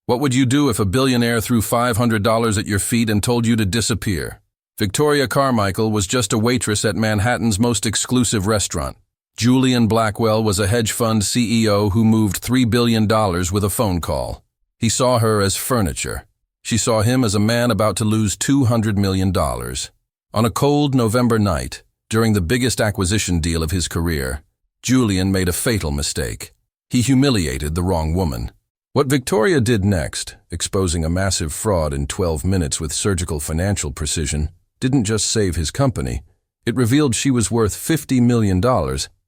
What would you do if a billionaire threw $500 at your feet and told you to disappear? Victoria Carmichael was just a waitress at Manhattan's most exclusive restaurant. Julian Blackwell was a hedge fund CEO who moved $3 billion with a phone call. He saw her as furniture. She saw him as a man about to lose $200 million. On a cold November night, during the biggest acquisition deal of his career, Julian made a fatal mistake. He humiliated the wrong woman. What Victoria did next, exposing a massive fraud in 12 minutes with surgical financial precision, didn't just save his company. It revealed she was worth $50 million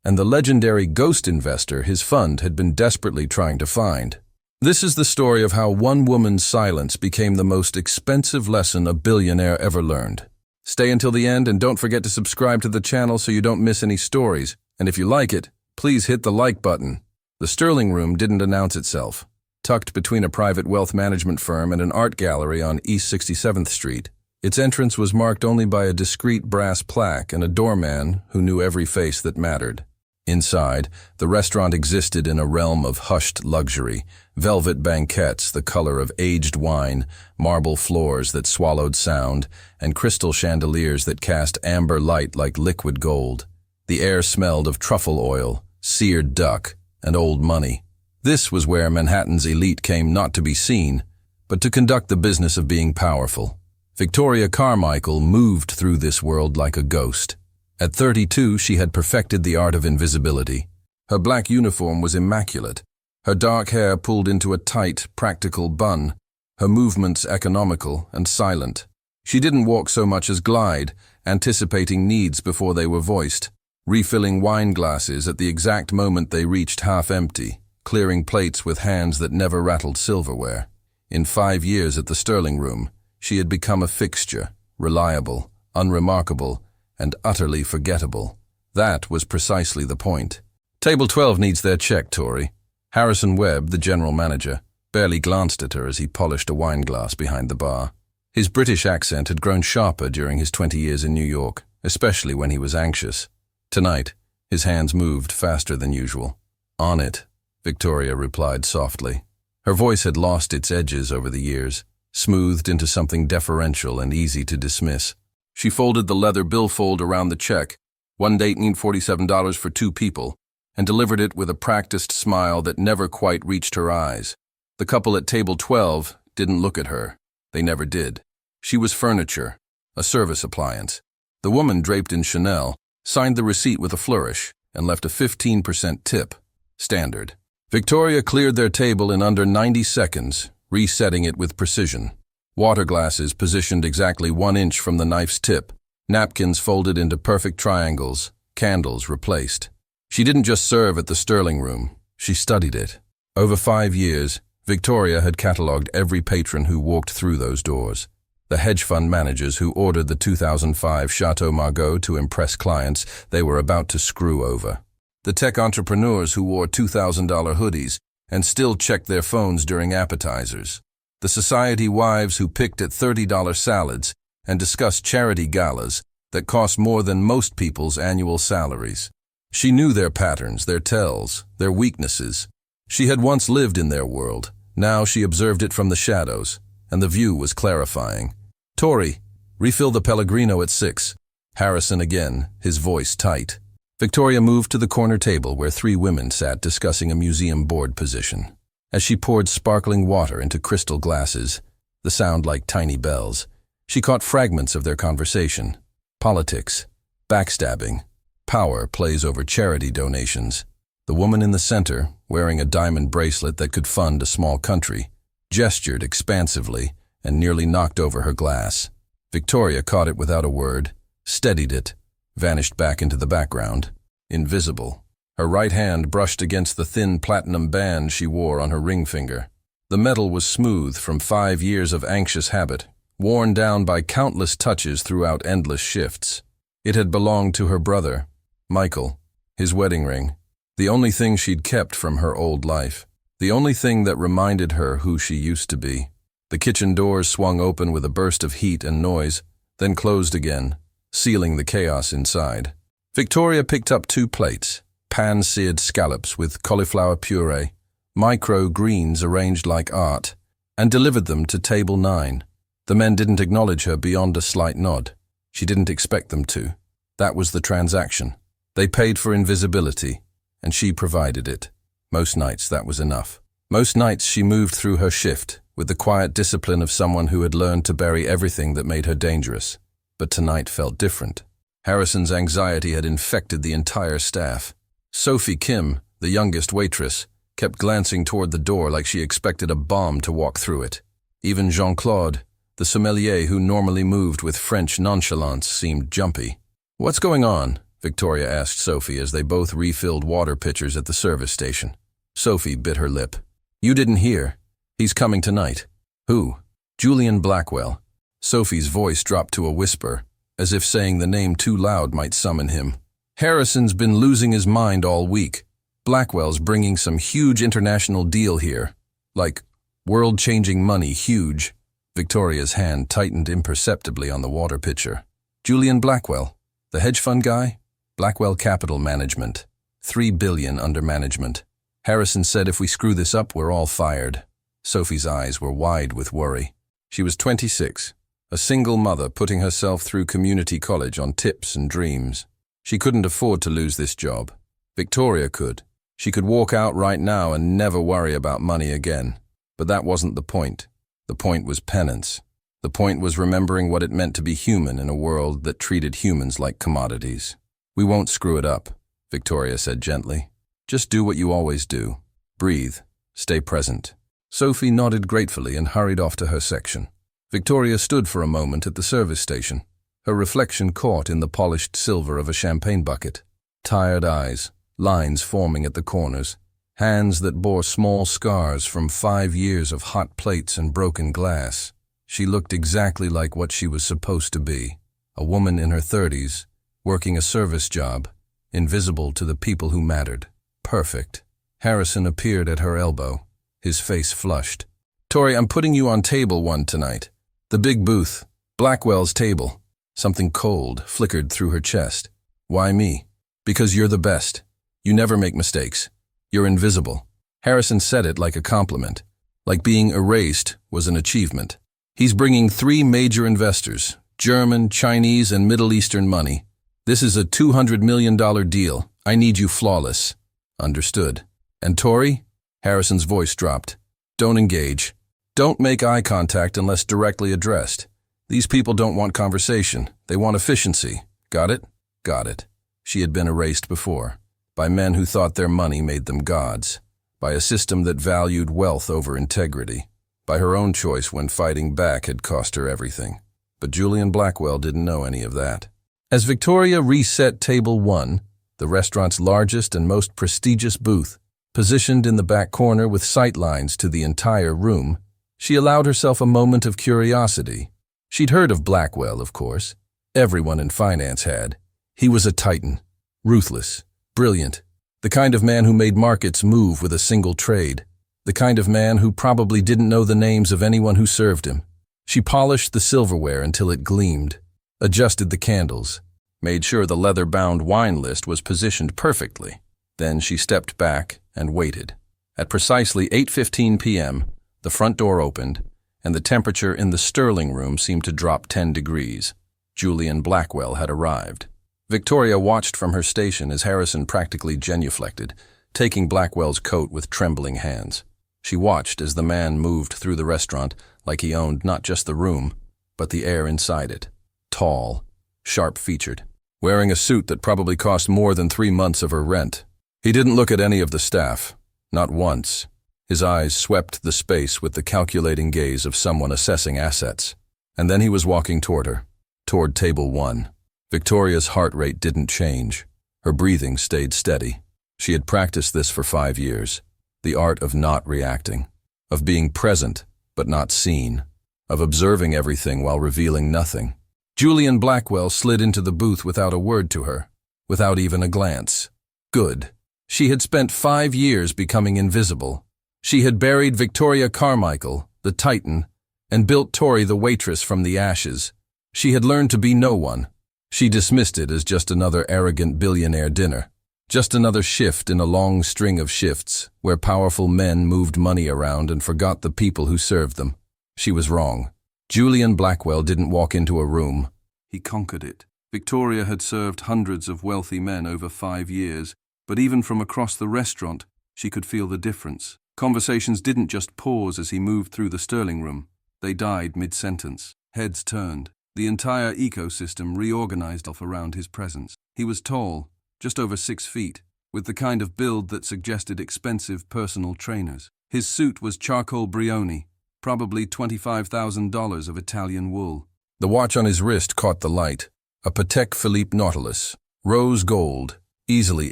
and the legendary ghost investor his fund had been desperately trying to find. This is the story of how one woman's silence became the most expensive lesson a billionaire ever learned. Stay until the end and don't forget to subscribe to the channel so you don't miss any stories. And if you like it, please hit the like button. The Sterling Room didn't announce itself. Tucked between a private wealth management firm and an art gallery on East 67th Street, its entrance was marked only by a discreet brass plaque and a doorman who knew every face that mattered. Inside, the restaurant existed in a realm of hushed luxury, velvet banquettes the color of aged wine, marble floors that swallowed sound, and crystal chandeliers that cast amber light like liquid gold. The air smelled of truffle oil, seared duck, and old money. This was where Manhattan's elite came not to be seen, but to conduct the business of being powerful. Victoria Carmichael moved through this world like a ghost. At 32, she had perfected the art of invisibility. Her black uniform was immaculate, her dark hair pulled into a tight, practical bun, her movements economical and silent. She didn't walk so much as glide, anticipating needs before they were voiced, refilling wine glasses at the exact moment they reached half empty, clearing plates with hands that never rattled silverware. In 5 years at the Sterling Room, she had become a fixture, reliable, unremarkable, and utterly forgettable. That was precisely the point. Table 12 needs their check, Tori. Harrison Webb, the general manager, barely glanced at her as he polished a wine glass behind the bar. His British accent had grown sharper during his 20 years in New York, especially when he was anxious. Tonight, his hands moved faster than usual. On it, Victoria replied softly. Her voice had lost its edges over the years, smoothed into something deferential and easy to dismiss. She folded the leather billfold around the check, one date need $47 for 2 people, and delivered it with a practiced smile that never quite reached her eyes. The couple at table 12 didn't look at her. They never did. She was furniture, a service appliance. The woman, draped in Chanel, signed the receipt with a flourish and left a 15% tip. Standard. Victoria cleared their table in under 90 seconds, resetting it with precision. Water glasses positioned exactly 1 inch from the knife's tip, napkins folded into perfect triangles, candles replaced. She didn't just serve at the Sterling Room, she studied it. Over 5 years, Victoria had catalogued every patron who walked through those doors. The hedge fund managers who ordered the 2005 Chateau Margaux to impress clients they were about to screw over. The tech entrepreneurs who wore $2,000 hoodies and still checked their phones during appetizers. The society wives who picked at $30 salads and discussed charity galas that cost more than most people's annual salaries. She knew their patterns, their tells, their weaknesses. She had once lived in their world. Now she observed it from the shadows, and the view was clarifying. Tori, refill the Pellegrino at 6. Harrison again, his voice tight. Victoria moved to the corner table where 3 women sat discussing a museum board position. As she poured sparkling water into crystal glasses, the sound like tiny bells, she caught fragments of their conversation. Politics, backstabbing, power plays over charity donations. The woman in the center, wearing a diamond bracelet that could fund a small country, gestured expansively and nearly knocked over her glass. Victoria caught it without a word, steadied it, vanished back into the background, invisible. Her right hand brushed against the thin platinum band she wore on her ring finger. The metal was smooth from 5 years of anxious habit, worn down by countless touches throughout endless shifts. It had belonged to her brother, Michael, his wedding ring, the only thing she'd kept from her old life, the only thing that reminded her who she used to be. The kitchen doors swung open with a burst of heat and noise, then closed again, sealing the chaos inside. Victoria picked up 2 plates, pan-seared scallops with cauliflower puree, micro greens arranged like art, and delivered them to table 9. The men didn't acknowledge her beyond a slight nod. She didn't expect them to. That was the transaction. They paid for invisibility, and she provided it. Most nights that was enough. Most nights she moved through her shift with the quiet discipline of someone who had learned to bury everything that made her dangerous. But tonight felt different. Harrison's anxiety had infected the entire staff. Sophie Kim, the youngest waitress, kept glancing toward the door like she expected a bomb to walk through it. Even Jean-Claude, the sommelier who normally moved with French nonchalance, seemed jumpy. "What's going on?" Victoria asked Sophie as they both refilled water pitchers at the service station. Sophie bit her lip. "You didn't hear. He's coming tonight." "Who?" "Julian Blackwell." Sophie's voice dropped to a whisper, as if saying the name too loud might summon him. "Harrison's been losing his mind all week. Blackwell's bringing some huge international deal here. Like, world-changing money, huge." Victoria's hand tightened imperceptibly on the water pitcher. "Julian Blackwell, the hedge fund guy? Blackwell Capital Management. $3 billion under management. Harrison said if we screw this up, we're all fired." Sophie's eyes were wide with worry. She was 26, a single mother putting herself through community college on tips and dreams. She couldn't afford to lose this job. Victoria could. She could walk out right now and never worry about money again. But that wasn't the point. The point was penance. The point was remembering what it meant to be human in a world that treated humans like commodities. "We won't screw it up," Victoria said gently. "Just do what you always do. Breathe. Stay present." Sophie nodded gratefully and hurried off to her section. Victoria stood for a moment at the service station, her reflection caught in the polished silver of a champagne bucket. Tired eyes, lines forming at the corners, hands that bore small scars from 5 years of hot plates and broken glass. She looked exactly like what she was supposed to be, a woman in her 30s, working a service job, invisible to the people who mattered. Perfect. Harrison appeared at her elbow, his face flushed. "Tori, I'm putting you on table 1 tonight. The big booth, Blackwell's table." Something cold flickered through her chest. "Why me?" "Because you're the best. You never make mistakes. You're invisible." Harrison said it like a compliment, like being erased was an achievement. "He's bringing 3 major investors, German, Chinese, and Middle Eastern money. This is a $200 million deal. I need you flawless." "Understood." "And Tori?" Harrison's voice dropped. "Don't engage. Don't make eye contact unless directly addressed. These people don't want conversation. They want efficiency. Got it?" "Got it." She had been erased before, by men who thought their money made them gods, by a system that valued wealth over integrity, by her own choice when fighting back had cost her everything. But Julian Blackwell didn't know any of that. As Victoria reset table 1, the restaurant's largest and most prestigious booth, positioned in the back corner with sightlines to the entire room, she allowed herself a moment of curiosity. She'd heard of Blackwell, of course. Everyone in finance had. He was a titan, ruthless, brilliant, the kind of man who made markets move with a single trade, the kind of man who probably didn't know the names of anyone who served him. She polished the silverware until it gleamed, adjusted the candles, made sure the leather-bound wine list was positioned perfectly. Then she stepped back and waited. At precisely 8:15 p.m., the front door opened, and the temperature in the Sterling room seemed to drop 10 degrees. Julian Blackwell had arrived. Victoria watched from her station as Harrison practically genuflected, taking Blackwell's coat with trembling hands. She watched as the man moved through the restaurant like he owned not just the room, but the air inside it. Tall, sharp-featured, wearing a suit that probably cost more than 3 months of her rent. He didn't look at any of the staff, not once. His eyes swept the space with the calculating gaze of someone assessing assets. And then he was walking toward her, toward table 1. Victoria's heart rate didn't change. Her breathing stayed steady. She had practiced this for 5 years. The art of not reacting, of being present but not seen, of observing everything while revealing nothing. Julian Blackwell slid into the booth without a word to her, without even a glance. Good. She had spent 5 years becoming invisible. She had buried Victoria Carmichael, the Titan, and built Tori the waitress from the ashes. She had learned to be no one. She dismissed it as just another arrogant billionaire dinner. Just another shift in a long string of shifts, where powerful men moved money around and forgot the people who served them. She was wrong. Julian Blackwell didn't walk into a room. He conquered it. Victoria had served hundreds of wealthy men over 5 years, but even from across the restaurant, she could feel the difference. Conversations didn't just pause as he moved through the Sterling room. They died mid-sentence. Heads turned. The entire ecosystem reorganized around his presence. He was tall, just over 6 feet, with the kind of build that suggested expensive personal trainers. His suit was charcoal brioni, probably $25,000 of Italian wool. The watch on his wrist caught the light. A Patek Philippe Nautilus, rose gold, easily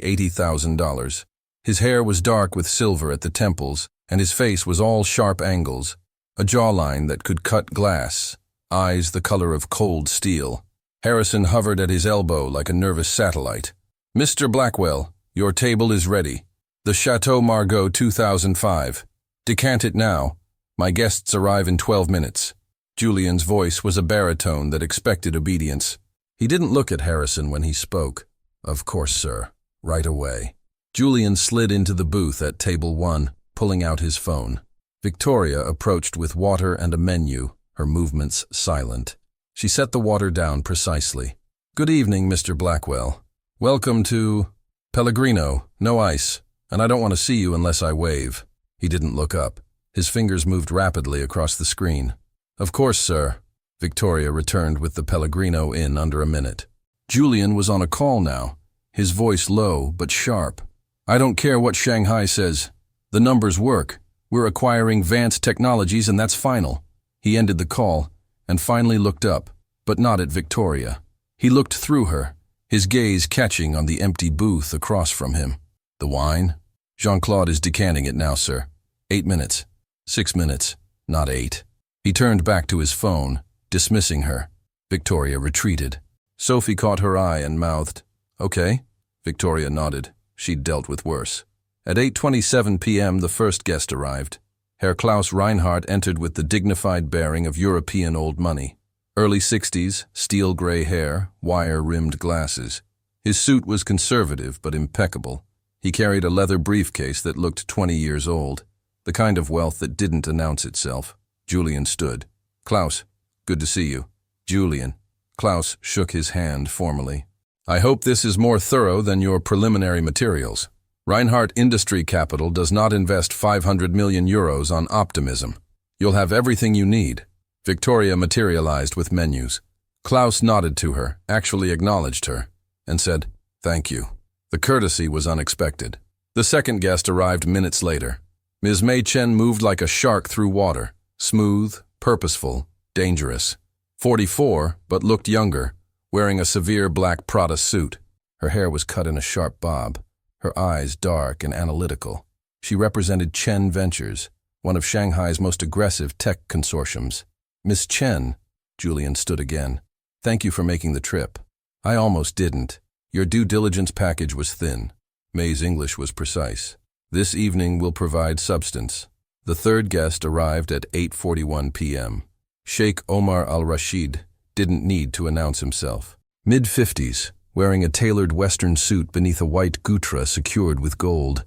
$80,000. His hair was dark with silver at the temples, and his face was all sharp angles, a jawline that could cut glass, eyes the color of cold steel. Harrison hovered at his elbow like a nervous satellite. "Mr. Blackwell, your table is ready. The Chateau Margaux 2005. Decant it now. My guests arrive in 12 minutes. Julian's voice was a baritone that expected obedience. He didn't look at Harrison when he spoke. "Of course, sir. Right away." Julian slid into the booth at table 1, pulling out his phone. Victoria approached with water and a menu, her movements silent. She set the water down precisely. "Good evening, Mr. Blackwell. Welcome to Pellegrino. No ice, and I don't want to see you unless I wave." He didn't look up. His fingers moved rapidly across the screen. "Of course, sir." Victoria returned with the Pellegrino in under a minute. Julian was on a call now, his voice low but sharp. "I don't care what Shanghai says. The numbers work. We're acquiring Vance Technologies and that's final." He ended the call and finally looked up, but not at Victoria. He looked through her, his gaze catching on the empty booth across from him. "The wine? Jean-Claude is decanting it now, sir. 8 minutes. 6 minutes, not 8. He turned back to his phone, dismissing her. Victoria retreated. Sophie caught her eye and mouthed, "Okay." Victoria nodded. She'd dealt with worse. At 8:27 p.m. the first guest arrived. Herr Klaus Reinhardt entered with the dignified bearing of European old money. Early 60s, steel-gray hair, wire-rimmed glasses. His suit was conservative but impeccable. He carried a leather briefcase that looked 20 years old, the kind of wealth that didn't announce itself. Julian stood. "Klaus, good to see you." "Julian." Klaus shook his hand formally. "I hope this is more thorough than your preliminary materials. Reinhardt Industry Capital does not invest 500 million euros on optimism. You'll have everything you need." Victoria materialized with menus. Klaus nodded to her, actually acknowledged her, and said, "Thank you." The courtesy was unexpected. The second guest arrived minutes later. Ms. Mei Chen moved like a shark through water, smooth, purposeful, dangerous. 44, but looked younger, wearing a severe black Prada suit. Her hair was cut in a sharp bob, her eyes dark and analytical. She represented Chen Ventures, one of Shanghai's most aggressive tech consortiums. "Miss Chen," Julian stood again, "thank you for making the trip. I almost didn't. Your due diligence package was thin." May's English was precise. "This evening will provide substance." The third guest arrived at 8:41 p.m. Sheikh Omar al-Rashid didn't need to announce himself. Mid-50s, wearing a tailored Western suit beneath a white gutra secured with gold.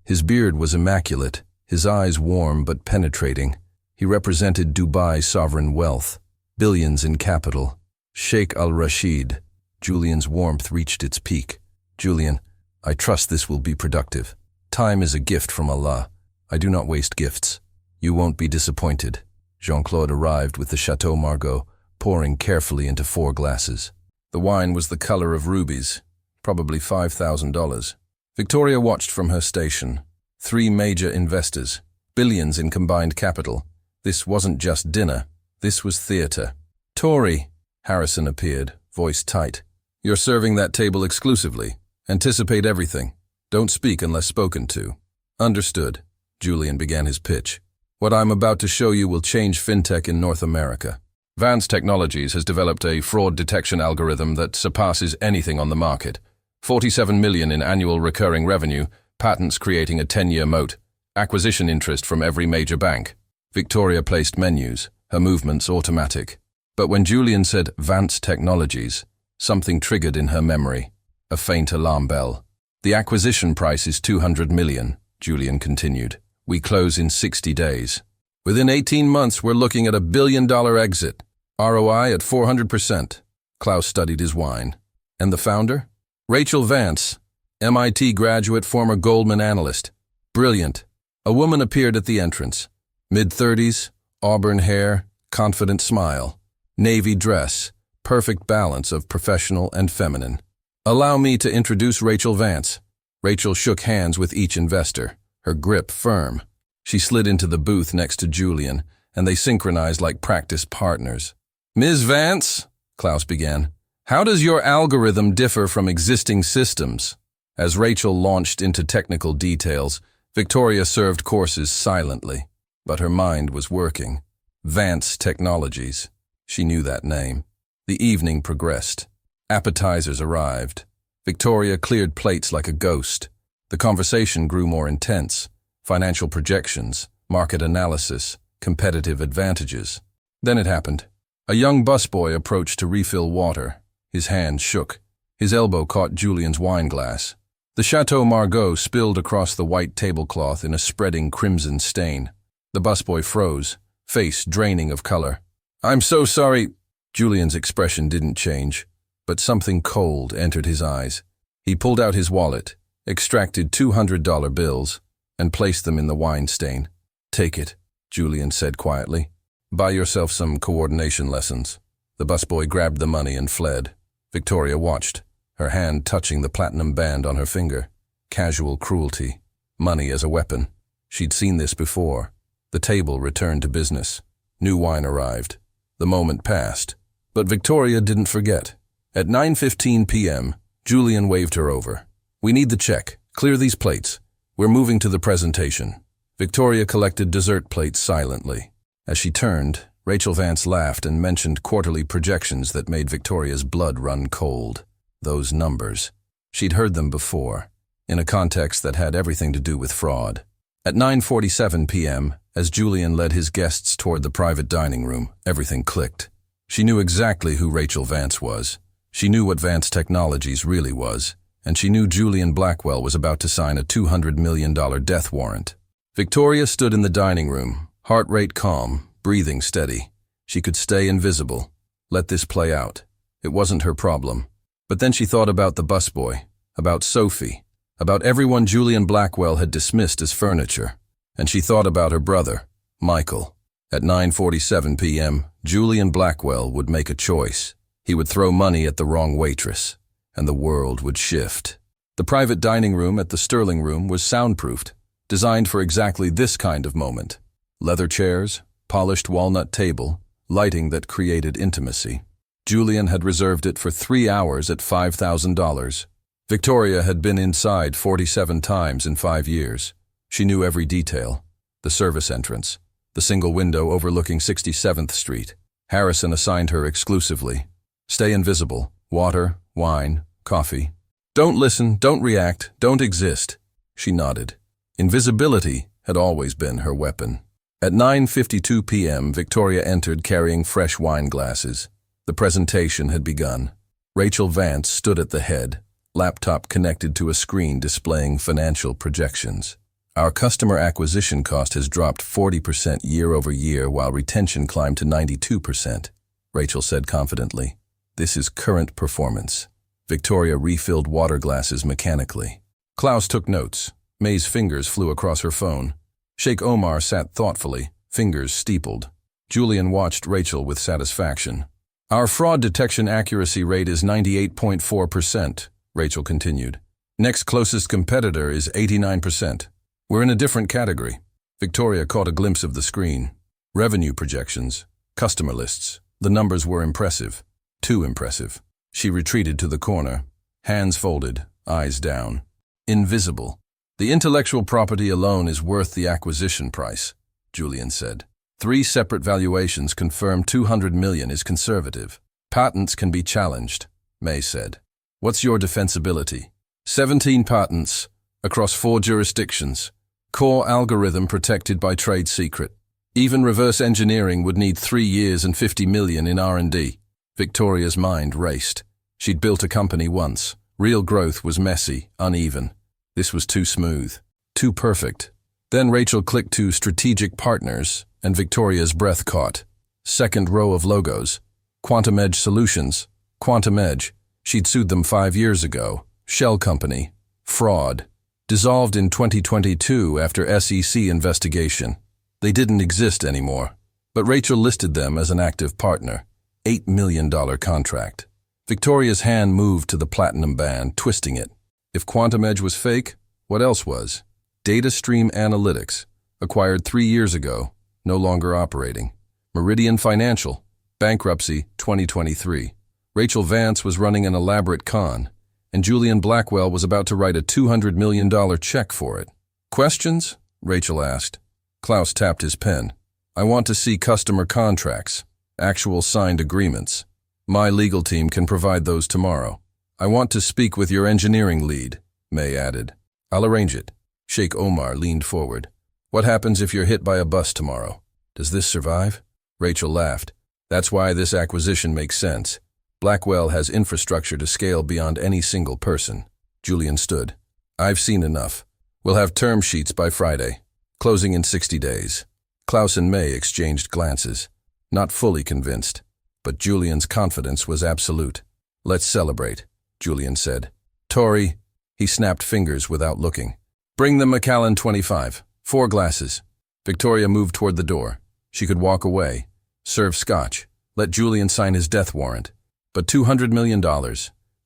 His beard was immaculate, his eyes warm but penetrating. He represented Dubai's sovereign wealth, billions in capital. Sheikh al-Rashid. Julian's warmth reached its peak. "Julian, I trust this will be productive. Time is a gift from Allah. I do not waste gifts. You won't be disappointed." Jean-Claude arrived with the Chateau Margaux, pouring carefully into 4 glasses. The wine was the color of rubies, probably $5,000. Victoria watched from her station. 3 major investors, billions in combined capital. This wasn't just dinner, this was theater. "Tory," Harrison appeared, voice tight. "You're serving that table exclusively. Anticipate everything. Don't speak unless spoken to." "Understood." Julian began his pitch. "What I'm about to show you will change fintech in North America. Vance Technologies has developed a fraud detection algorithm that surpasses anything on the market. 47 million in annual recurring revenue, patents creating a 10-year moat, acquisition interest from every major bank." Victoria placed menus, her movements automatic. But when Julian said Vance Technologies, something triggered in her memory. A faint alarm bell. The acquisition price is 200 million, Julian continued. We close in 60 days. Within 18 months, we're looking at $1 billion exit. ROI at 400%. Klaus studied his wine. And the founder? Rachel Vance, MIT graduate, former Goldman analyst. Brilliant. A woman appeared at the entrance. Mid-30s, auburn hair, confident smile. Navy dress, perfect balance of professional and feminine. Allow me to introduce Rachel Vance. Rachel shook hands with each investor, her grip firm. She slid into the booth next to Julian, and they synchronized like practice partners. Ms. Vance, Klaus began, how does your algorithm differ from existing systems? As Rachel launched into technical details, Victoria served courses silently, but her mind was working. Vance Technologies. She knew that name. The evening progressed. Appetizers arrived. Victoria cleared plates like a ghost. The conversation grew more intense. Financial projections, market analysis, competitive advantages. Then it happened. A young busboy approached to refill water. His hand shook. His elbow caught Julian's wine glass. The Chateau Margaux spilled across the white tablecloth in a spreading crimson stain. The busboy froze, face draining of color. I'm so sorry. Julian's expression didn't change, but something cold entered his eyes. He pulled out his wallet, extracted $200 bills, and placed them in the wine stain. Take it, Julian said quietly. Buy yourself some coordination lessons. The busboy grabbed the money and fled. Victoria watched, her hand touching the platinum band on her finger. Casual cruelty. Money as a weapon. She'd seen this before. The table returned to business. New wine arrived. The moment passed. But Victoria didn't forget. At 9:15 p.m., Julian waved her over. We need the check. Clear these plates. We're moving to the presentation. Victoria collected dessert plates silently. As she turned, Rachel Vance laughed and mentioned quarterly projections that made Victoria's blood run cold. Those numbers. She'd heard them before, in a context that had everything to do with fraud. At 9:47 p.m., as Julian led his guests toward the private dining room, everything clicked. She knew exactly who Rachel Vance was. She knew what Vance Technologies really was, and she knew Julian Blackwell was about to sign a $200 million death warrant. Victoria stood in the dining room, heart rate calm, breathing steady. She could stay invisible. Let this play out. It wasn't her problem. But then she thought about the busboy, about Sophie, about everyone Julian Blackwell had dismissed as furniture. And she thought about her brother, Michael. At 9:47 p.m., Julian Blackwell would make a choice. He would throw money at the wrong waitress, and the world would shift. The private dining room at the Sterling Room was soundproofed, designed for exactly this kind of moment. Leather chairs, polished walnut table, lighting that created intimacy. Julian had reserved it for 3 hours at $5,000. Victoria had been inside 47 times in 5 years. She knew every detail. The service entrance, the single window overlooking 67th Street. Harrison assigned her exclusively. Stay invisible. Water, wine, coffee. Don't listen, don't react, don't exist. She nodded. Invisibility had always been her weapon. At 9:52 p.m., Victoria entered carrying fresh wine glasses. The presentation had begun. Rachel Vance stood at the head, laptop connected to a screen displaying financial projections. Our customer acquisition cost has dropped 40% year over year while retention climbed to 92%, Rachel said confidently. This is current performance. Victoria refilled water glasses mechanically. Klaus took notes. May's fingers flew across her phone. Sheikh Omar sat thoughtfully, fingers steepled. Julian watched Rachel with satisfaction. Our fraud detection accuracy rate is 98.4%, Rachel continued. Next closest competitor is 89%. We're in a different category. Victoria caught a glimpse of the screen. Revenue projections, customer lists. The numbers were impressive. Too impressive. She retreated to the corner, hands folded, eyes down. Invisible. The intellectual property alone is worth the acquisition price, Julian said. 3 separate valuations confirm 200 million is conservative. Patents can be challenged, May said. What's your defensibility? 17 patents, across 4 jurisdictions. Core algorithm protected by trade secret. Even reverse engineering would need 3 years and 50 million in R&D. Victoria's mind raced. She'd built a company once, Real growth was messy, uneven. This was too smooth, too perfect. Then Rachel clicked to strategic partners, and Victoria's breath caught. Second row of logos. Quantum Edge Solutions. Quantum Edge. She'd sued them 5 years ago. Shell company. Fraud. Dissolved in 2022 after SEC investigation. They didn't exist anymore. But Rachel listed them as an active partner. $8 million contract. Victoria's hand moved to the platinum band, twisting it. If Quantum Edge was fake, what else was? Data Stream Analytics, acquired 3 years ago, no longer operating. Meridian Financial, bankruptcy 2023. Rachel Vance was running an elaborate con, and Julian Blackwell was about to write a $200 million check for it. Questions? Rachel asked. Klaus tapped his pen. I want to see customer contracts, actual signed agreements. My legal team can provide those tomorrow. I want to speak with your engineering lead, May added. I'll arrange it. Sheikh Omar leaned forward. What happens if you're hit by a bus tomorrow? Does this survive? Rachel laughed. That's why this acquisition makes sense. Blackwell has infrastructure to scale beyond any single person. Julian stood. I've seen enough. We'll have term sheets by Friday. Closing in 60 days. Klaus and May exchanged glances. Not fully convinced, but Julian's confidence was absolute. Let's celebrate, Julian said. Tori, he snapped fingers without looking. Bring the Macallan 25. 4 glasses. Victoria moved toward the door. She could walk away, serve scotch, let Julian sign his death warrant. But $200 million,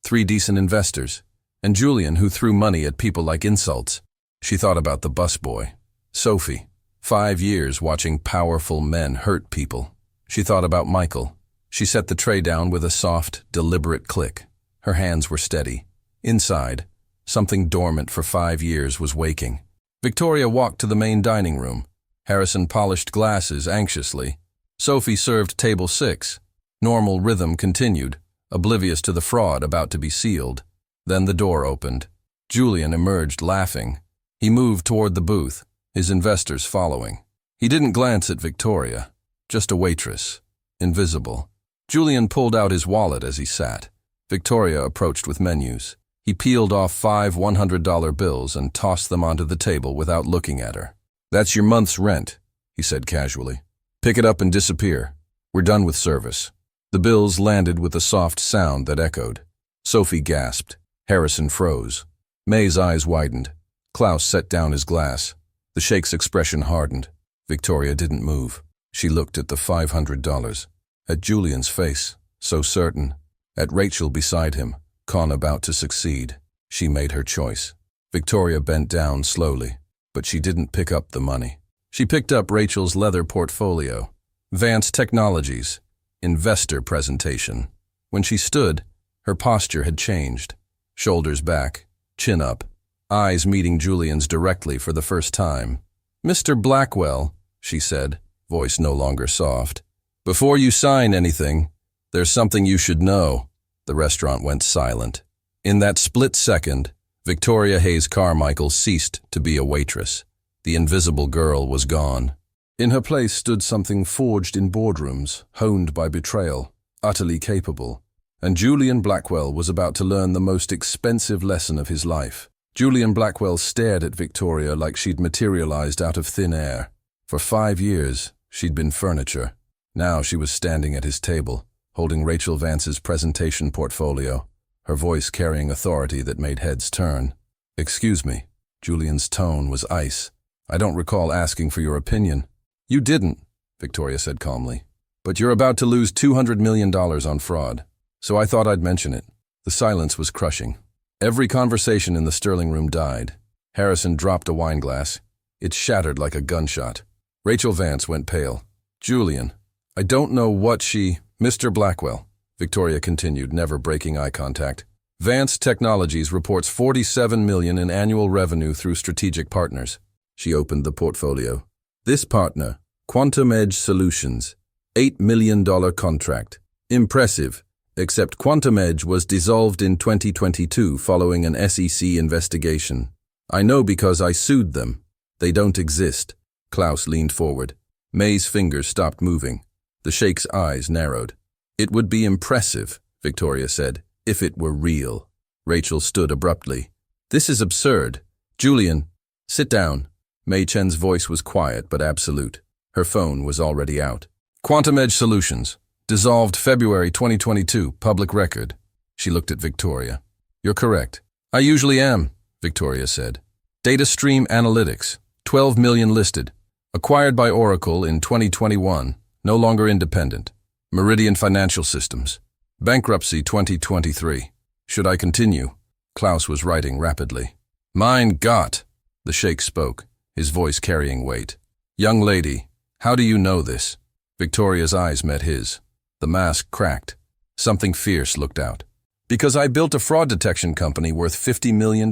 3 decent investors, and Julian who threw money at people like insults. She thought about the busboy, Sophie, 5 years watching powerful men hurt people. She thought about Michael. She set the tray down with a soft, deliberate click. Her hands were steady. Inside, something dormant for 5 years was waking. Victoria walked to the main dining room. Harrison polished glasses anxiously. Sophie served table 6. Normal rhythm continued, oblivious to the fraud about to be sealed. Then the door opened. Julian emerged laughing. He moved toward the booth, his investors following. He didn't glance at Victoria, just a waitress, invisible. Julian pulled out his wallet as he sat. Victoria approached with menus. He peeled off 5 $100 bills and tossed them onto the table without looking at her. That's your month's rent, he said casually. Pick it up and disappear. We're done with service. The bills landed with a soft sound that echoed. Sophie gasped. Harrison froze. May's eyes widened. Klaus set down his glass. The Sheikh's expression hardened. Victoria didn't move. She looked at the $500. At Julian's face, so certain. At Rachel beside him, con about to succeed. She made her choice. Victoria bent down slowly, but she didn't pick up the money. She picked up Rachel's leather portfolio. Vance Technologies. Investor presentation. When she stood, her posture had changed. Shoulders back, chin up, eyes meeting Julian's directly for the first time. Mr. Blackwell, she said, voice no longer soft. Before you sign anything, there's something you should know. The restaurant went silent. In that split second, Victoria Hayes Carmichael ceased to be a waitress. The invisible girl was gone. In her place stood something forged in boardrooms, honed by betrayal, utterly capable. And Julian Blackwell was about to learn the most expensive lesson of his life. Julian Blackwell stared at Victoria like she'd materialized out of thin air. For 5 years, she'd been furniture. Now she was standing at his table, holding Rachel Vance's presentation portfolio, her voice carrying authority that made heads turn. Excuse me. Julian's tone was ice. I don't recall asking for your opinion. You didn't, Victoria said calmly. But you're about to lose $200 million on fraud. So I thought I'd mention it. The silence was crushing. Every conversation in the Sterling room died. Harrison dropped a wine glass. It shattered like a gunshot. Rachel Vance went pale. Julian, I don't know what she... Mr. Blackwell, Victoria continued, never breaking eye contact. Vance Technologies reports $47 million in annual revenue through strategic partners. She opened the portfolio. This partner, Quantum Edge Solutions, $8 million contract. Impressive, except Quantum Edge was dissolved in 2022 following an SEC investigation. I know because I sued them. They don't exist. Klaus leaned forward. May's fingers stopped moving. The Sheikh's eyes narrowed. It would be impressive, Victoria said, if it were real. Rachel stood abruptly. This is absurd. Julian, sit down. Mei Chen's voice was quiet but absolute. Her phone was already out. Quantum Edge Solutions. Dissolved February 2022. Public record. She looked at Victoria. You're correct. I usually am, Victoria said. Data Stream Analytics. 12 million listed. Acquired by Oracle in 2021. No longer independent. Meridian Financial Systems. Bankruptcy 2023. Should I continue? Klaus was writing rapidly. Mein Gott, the sheikh spoke, his voice carrying weight. Young lady, how do you know this? Victoria's eyes met his. The mask cracked. Something fierce looked out. Because I built a fraud detection company worth $50 million.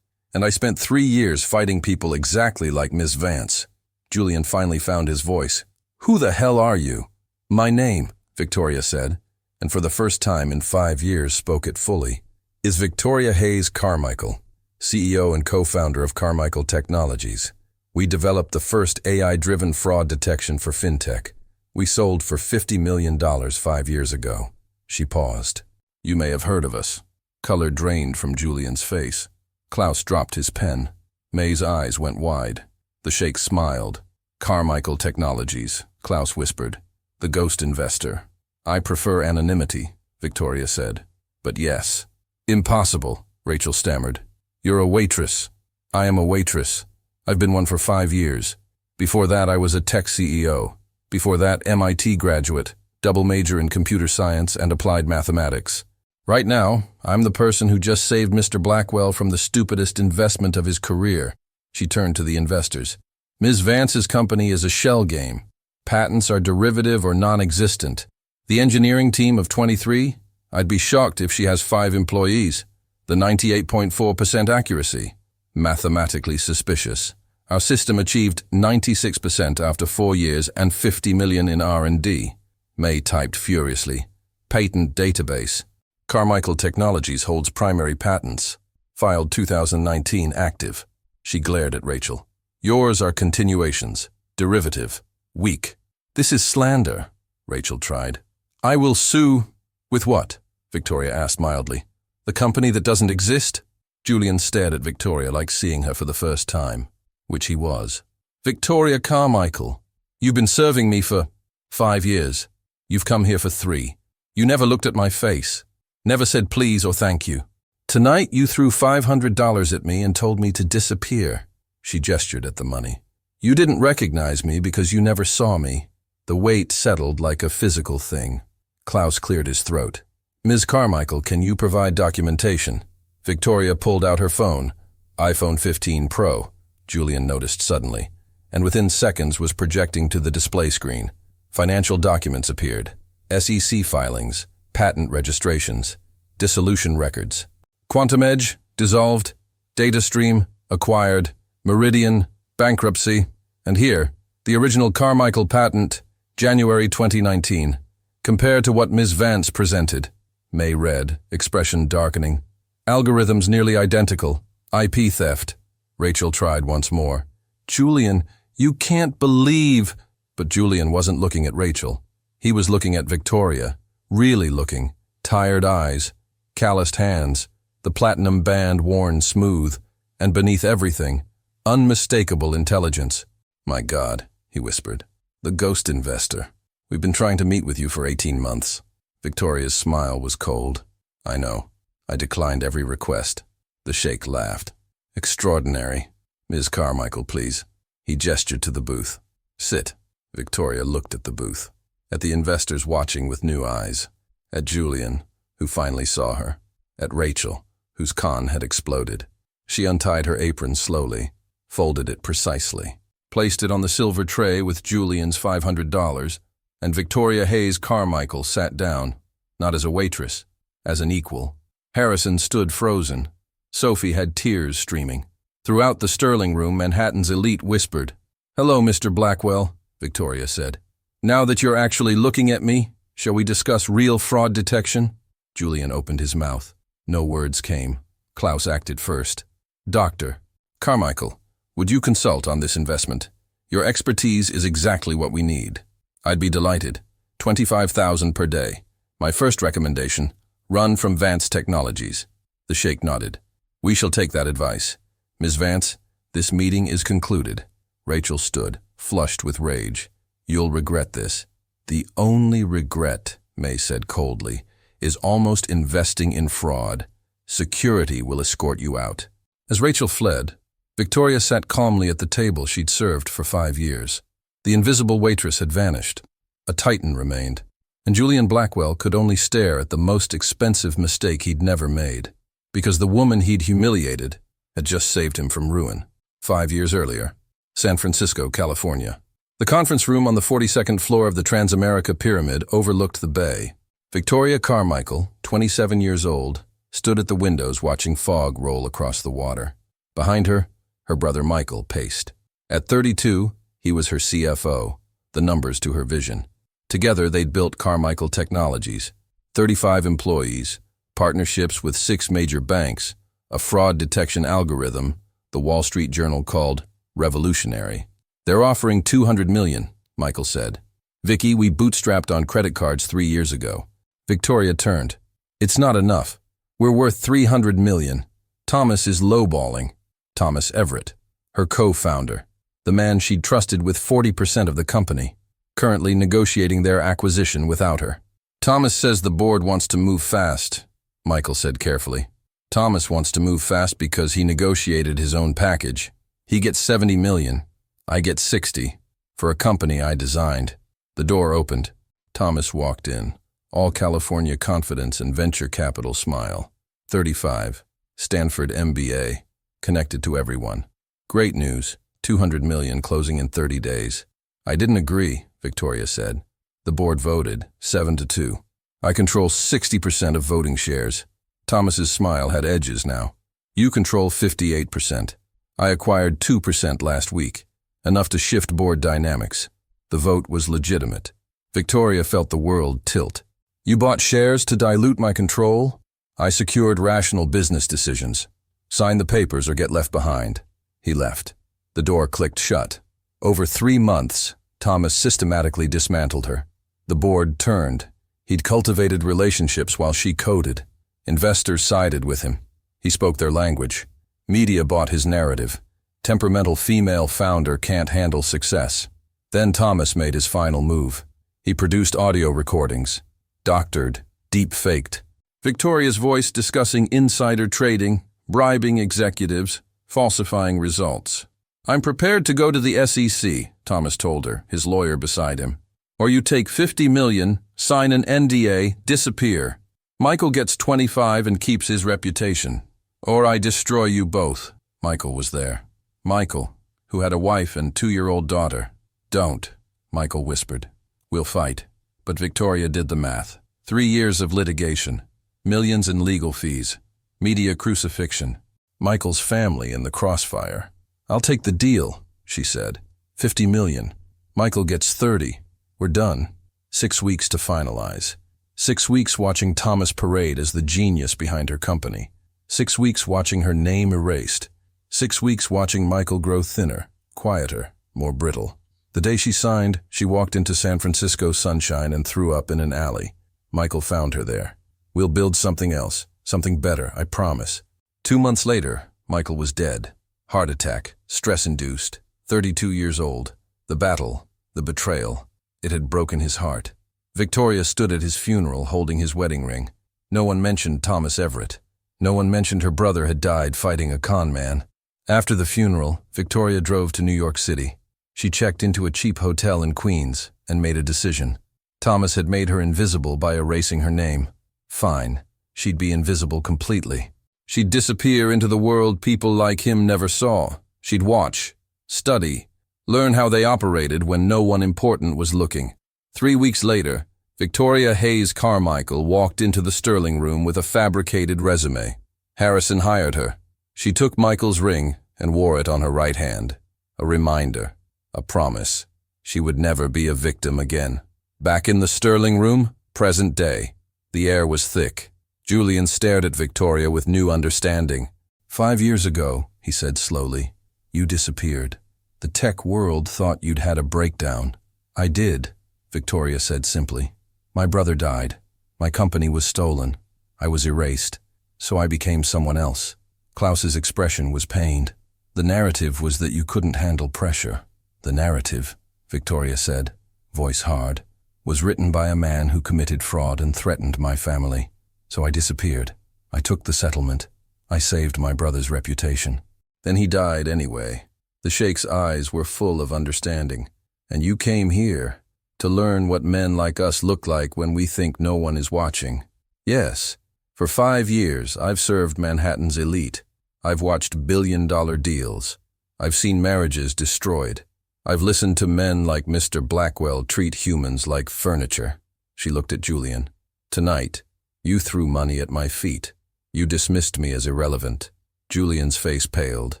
And I spent 3 years fighting people exactly like Ms. Vance. Julian finally found his voice. Who the hell are you? My name, Victoria said, and for the first time in 5 years spoke it fully, is Victoria Hayes Carmichael, CEO and co-founder of Carmichael Technologies. We developed the first AI-driven fraud detection for fintech. We sold for $50 million 5 years ago. She paused. You may have heard of us. Color drained from Julian's face. Klaus dropped his pen. May's eyes went wide. The sheikh smiled. Carmichael Technologies, Klaus whispered. The ghost investor. I prefer anonymity, Victoria said. But yes. Impossible, Rachel stammered. You're a waitress. I am a waitress. I've been one for 5 years. Before that, I was a tech CEO. Before that, MIT graduate, double major in computer science and applied mathematics. Right now, I'm the person who just saved Mr. Blackwell from the stupidest investment of his career. She turned to the investors. Ms. Vance's company is a shell game. Patents are derivative or non-existent. The engineering team of 23? I'd be shocked if she has 5 employees. The 98.4% accuracy. Mathematically suspicious. Our system achieved 96% after 4 years and $50 million in R&D. May typed furiously. Patent database. Carmichael Technologies holds primary patents. Filed 2019 active. She glared at Rachel. Yours are continuations. Derivative. Weak. This is slander, Rachel tried. I will sue. With what? Victoria asked mildly. The company that doesn't exist? Julian stared at Victoria like seeing her for the first time, which he was. Victoria Carmichael, you've been serving me for 5 years. You've come here for 3. You never looked at my face. Never said please or thank you. Tonight you threw $500 at me and told me to disappear. She gestured at the money. You didn't recognize me because you never saw me. The weight settled like a physical thing. Klaus cleared his throat. Ms. Carmichael, can you provide documentation? Victoria pulled out her phone. iPhone 15 Pro, Julian noticed suddenly, and within seconds was projecting to the display screen. Financial documents appeared. SEC filings, patent registrations, dissolution records. Quantum Edge, dissolved, data stream, acquired, Meridian, bankruptcy, and here, the original Carmichael patent, January 2019. Compared to what Ms. Vance presented. May read, expression darkening. Algorithms nearly identical. IP theft. Rachel tried once more. Julian, you can't believe... But Julian wasn't looking at Rachel. He was looking at Victoria. Really looking. Tired eyes. Calloused hands. The platinum band worn smooth. And beneath everything, unmistakable intelligence. My God, he whispered. The ghost investor. We've been trying to meet with you for 18 months. Victoria's smile was cold. I know. I declined every request. The sheikh laughed. Extraordinary. Ms. Carmichael, please. He gestured to the booth. Sit. Victoria looked at the booth. At the investors watching with new eyes. At Julian, who finally saw her. At Rachel, whose con had exploded. She untied her apron slowly, folded it precisely, placed it on the silver tray with Julian's $500, and Victoria Hayes Carmichael sat down, not as a waitress, as an equal. Harrison stood frozen. Sophie had tears streaming. Throughout the Sterling Room, Manhattan's elite whispered. Hello, Mr. Blackwell, Victoria said. Now that you're actually looking at me, shall we discuss real fraud detection? Julian opened his mouth. No words came. Klaus acted first. Doctor, Carmichael, would you consult on this investment? Your expertise is exactly what we need. I'd be delighted. $25,000 per day. My first recommendation, run from Vance Technologies. The sheikh nodded. We shall take that advice. Ms. Vance, this meeting is concluded. Rachel stood, flushed with rage. You'll regret this. The only regret, May said coldly, is almost investing in fraud. Security will escort you out. As Rachel fled, Victoria sat calmly at the table she'd served for 5 years. The invisible waitress had vanished. A titan remained, and Julian Blackwell could only stare at the most expensive mistake he'd never made, because the woman he'd humiliated had just saved him from ruin. 5 years earlier, San Francisco, California. The conference room on the 42nd floor of the Transamerica Pyramid overlooked the bay. Victoria Carmichael, 27 years old, stood at the windows watching fog roll across the water. Behind her, her brother Michael paced. At 32, he was her CFO, the numbers to her vision. Together, they'd built Carmichael Technologies, 35 employees, partnerships with 6 major banks, a fraud detection algorithm the Wall Street Journal called revolutionary. They're offering $200 million, Michael said. Vicky, we bootstrapped on credit cards 3 years ago. Victoria turned. It's not enough. We're worth $300 million. Thomas is lowballing. Thomas Everett, her co-founder, the man she'd trusted with 40% of the company, currently negotiating their acquisition without her. Thomas says the board wants to move fast, Michael said carefully. Thomas wants to move fast because he negotiated his own package. He gets $70 million. I get 60 for a company I designed. The door opened. Thomas walked in. All California confidence and venture capital smile. 35. Stanford MBA. Connected to everyone. Great news. $200 million closing in 30 days. I didn't agree, Victoria said. The board voted 7-2. I control 60% of voting shares. Thomas's smile had edges now. You control 58%. I acquired 2% last week. Enough to shift board dynamics. The vote was legitimate. Victoria felt the world tilt. You bought shares to dilute my control? I secured rational business decisions. Sign the papers or get left behind. He left. The door clicked shut. Over 3 months, Thomas systematically dismantled her. The board turned. He'd cultivated relationships while she coded. Investors sided with him. He spoke their language. Media bought his narrative. Temperamental female founder can't handle success. Then Thomas made his final move. He produced audio recordings. Doctored, deep-faked. Victoria's voice discussing insider trading, bribing executives, falsifying results. I'm prepared to go to the SEC, Thomas told her, his lawyer beside him. Or you take $50 million, sign an NDA, disappear. Michael gets 25 and keeps his reputation. Or I destroy you both. Michael was there. Michael, who had a wife and 2-year-old daughter. Don't, Michael whispered. We'll fight. But Victoria did the math. 3 years of litigation. Millions in legal fees. Media crucifixion. Michael's family in the crossfire. I'll take the deal, she said. $50 million. Michael gets 30. We're done. 6 weeks to finalize. 6 weeks watching Thomas parade as the genius behind her company. 6 weeks watching her name erased. 6 weeks watching Michael grow thinner, quieter, more brittle. The day she signed, she walked into San Francisco sunshine and threw up in an alley. Michael found her there. We'll build something else, something better, I promise. 2 months later, Michael was dead. Heart attack, stress-induced, 32 years old. The battle, the betrayal, it had broken his heart. Victoria stood at his funeral holding his wedding ring. No one mentioned Thomas Everett. No one mentioned her brother had died fighting a con man. After the funeral, Victoria drove to New York City. She checked into a cheap hotel in Queens and made a decision. Thomas had made her invisible by erasing her name. Fine. She'd be invisible completely. She'd disappear into the world people like him never saw. She'd watch, study, learn how they operated when no one important was looking. 3 weeks later, Victoria Hayes Carmichael walked into the Sterling Room with a fabricated resume. Harrison hired her. She took Michael's ring and wore it on her right hand. A reminder, a promise. She would never be a victim again. Back in the Sterling Room, present day. The air was thick. Julian stared at Victoria with new understanding. 5 years ago, he said slowly, you disappeared. The tech world thought you'd had a breakdown. I did, Victoria said simply. My brother died. My company was stolen. I was erased. so I became someone else. Klaus's expression was pained. The narrative was that you couldn't handle pressure. The narrative, Victoria said, voice hard, was written by a man who committed fraud and threatened my family. So I disappeared. I took the settlement. I saved my brother's reputation. Then he died anyway. The Sheikh's eyes were full of understanding. And you came here to learn what men like us look like when we think no one is watching. Yes, for 5 years I've served Manhattan's elite. I've watched billion-dollar deals. I've seen marriages destroyed. I've listened to men like Mr. Blackwell treat humans like furniture. She looked at Julian. Tonight, you threw money at my feet. You dismissed me as irrelevant. Julian's face paled.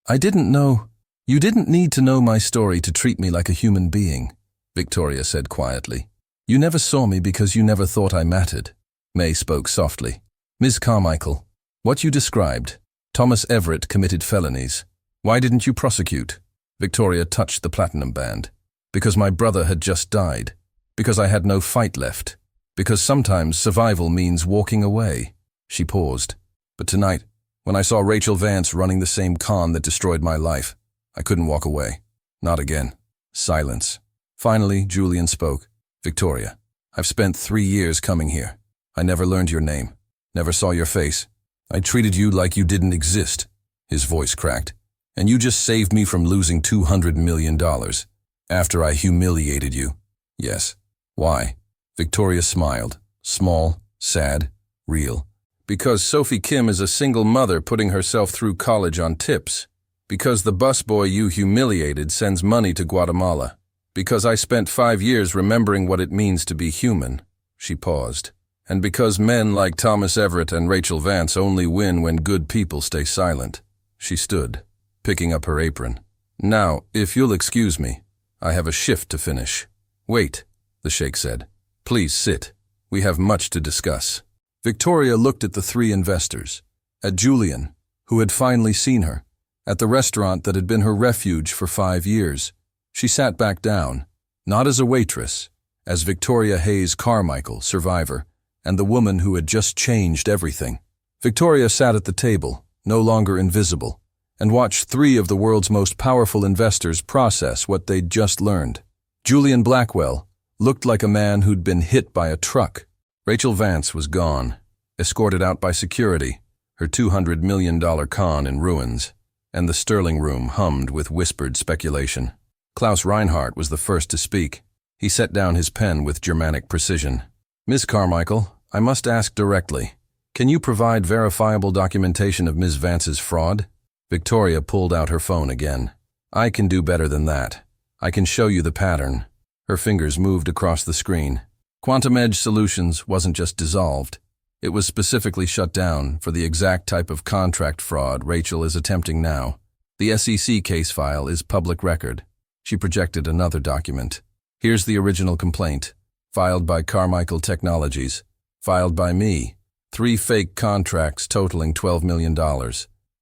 I didn't know. You didn't need to know my story to treat me like a human being, Victoria said quietly. You never saw me because you never thought I mattered. May spoke softly. Ms. Carmichael, what you described, Thomas Everett committed felonies. Why didn't you prosecute? Victoria touched the platinum band. Because my brother had just died. Because I had no fight left. Because sometimes survival means walking away. She paused. But tonight, when I saw Rachel Vance running the same con that destroyed my life, I couldn't walk away. Not again. Silence. Finally, Julian spoke. Victoria, I've spent 3 years coming here. I never learned your name. Never saw your face. I treated you like you didn't exist. His voice cracked. And you just saved me from losing $200 million. After I humiliated you. Yes. Why? Victoria smiled. Small, sad, real. Because Sophie Kim is a single mother putting herself through college on tips. Because the busboy you humiliated sends money to Guatemala. Because I spent 5 years remembering what it means to be human. She paused. And because men like Thomas Everett and Rachel Vance only win when good people stay silent. She stood, picking up her apron. Now, if you'll excuse me, I have a shift to finish. Wait, the Sheikh said. Please sit. We have much to discuss. Victoria looked at the 3 investors, at Julian, who had finally seen her, at the restaurant that had been her refuge for 5 years. She sat back down, not as a waitress, as Victoria Hayes Carmichael, survivor, and the woman who had just changed everything. Victoria sat at the table, no longer invisible, and watched 3 of the world's most powerful investors process what they'd just learned. Julian Blackwell looked like a man who'd been hit by a truck. Rachel Vance was gone, escorted out by security, her $200 million con in ruins, and the Sterling Room hummed with whispered speculation. Klaus Reinhardt was the first to speak. He set down his pen with Germanic precision. Ms. Carmichael, I must ask directly, can you provide verifiable documentation of Ms. Vance's fraud? Victoria pulled out her phone again. I can do better than that. I can show you the pattern. Her fingers moved across the screen. Quantum Edge Solutions wasn't just dissolved. It was specifically shut down for the exact type of contract fraud Rachel is attempting now. The SEC case file is public record. She projected another document. Here's the original complaint. Filed by Carmichael Technologies. Filed by me. 3 fake contracts totaling $12 million.